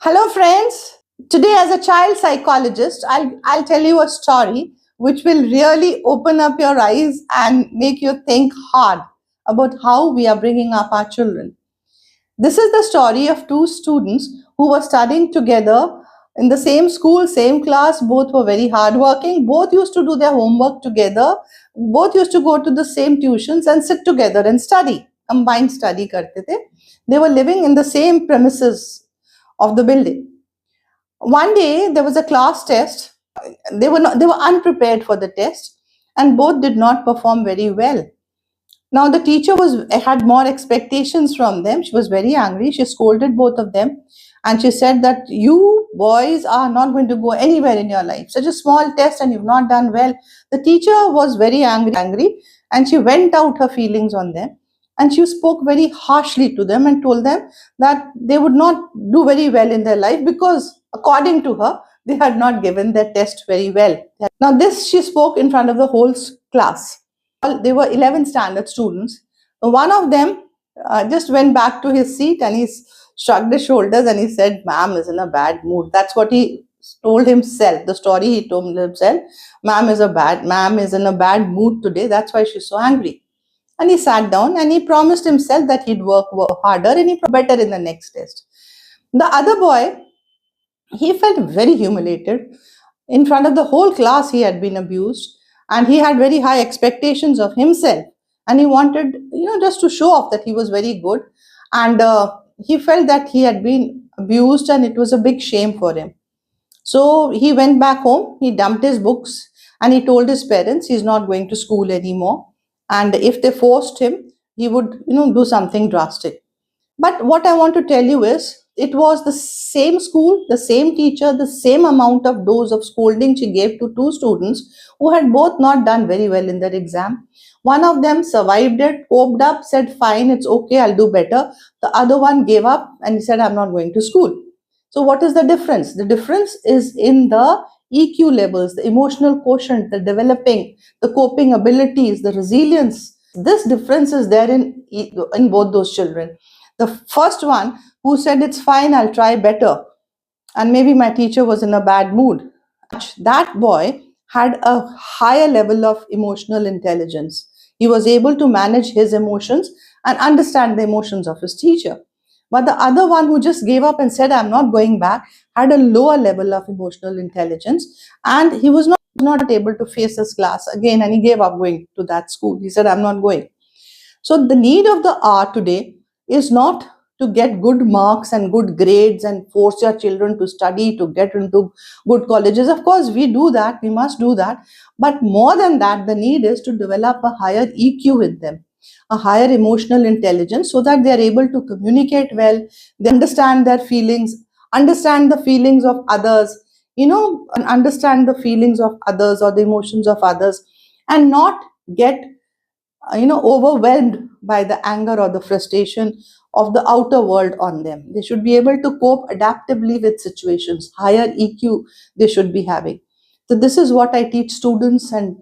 Hello, friends. Today, as a child psychologist, I'll tell you a story which will really open up your eyes and make you think hard about how we are bringing up our children. This is the story of two students who were studying together in the same school, same class. Both were very hardworking. Both used to do their homework together. Both used to go to the same tuitions and sit together and study. Combined study karte the. They were living in the same premises of the building. One day there was a class test. They were unprepared for the test, and both did not perform very well. Now the teacher was had more expectations from them. She was very angry. She scolded both of them, and she said that you boys are not going to go anywhere in your life. Such a small test and you've not done well. The teacher was very angry, and she went out her feelings on them, and she spoke very harshly to them and told them that they would not do very well in their life because, according to her, they had not given their test very well. Now this she spoke in front of the whole class. They were 11th standard students. One of them just went back to his seat and he shrugged his shoulders and he said, "Ma'am is in a bad mood." That's what he told himself. The story he told himself, Ma'am is in a bad mood today. That's why she's so angry." And he sat down and he promised himself that he'd work harder and he'd better in the next test. The other boy, he felt very humiliated. In front of the whole class, he had been abused and he had very high expectations of himself. And he wanted, just to show off that he was very good. And he felt that he had been abused and it was a big shame for him. So he went back home, he dumped his books, and he told his parents he's not going to school anymore. And if they forced him, he would, do something drastic. But what I want to tell you is, it was the same school, the same teacher, the same amount of dose of scolding she gave to two students who had both not done very well in their exam. One of them survived it, coped up, said, "Fine, it's okay, I'll do better." The other one gave up and he said, "I'm not going to school." So, what is the difference? The difference is in the EQ levels, the emotional quotient, the developing, the coping abilities, the resilience. This difference is there in both those children. The first one who said, "It's fine, I'll try better," and maybe my teacher was in a bad mood. That boy had a higher level of emotional intelligence. He was able to manage his emotions and understand the emotions of his teacher. But the other one who just gave up and said, "I'm not going back," had a lower level of emotional intelligence and he was not able to face his class again and he gave up going to that school. He said, "I'm not going." So the need of the hour today is not to get good marks and good grades and force your children to study to get into good colleges. Of course, we do that, we must do that. But more than that, the need is to develop a higher EQ with them, a higher emotional intelligence, so that they are able to communicate well, they understand their feelings, understand the feelings of others, and understand the feelings of others or the emotions of others, and not get overwhelmed by the anger or the frustration of the outer world on them. They should be able to cope adaptively with situations. Higher EQ they should be having. So this is what I teach students and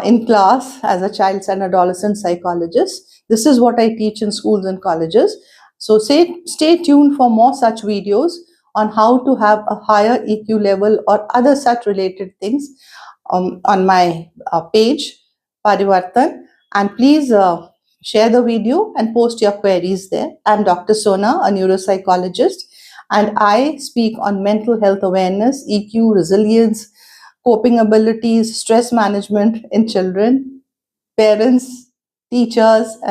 in class as a child and adolescent psychologist. This is what I teach in schools and colleges. So stay tuned for more such videos on how to have a higher EQ level or other such related things on my page, Parivartan. And please share the video and post your queries there. I'm Dr. Sona, a neuropsychologist, and I speak on mental health awareness, EQ, resilience, coping abilities, stress management in children, parents, teachers, and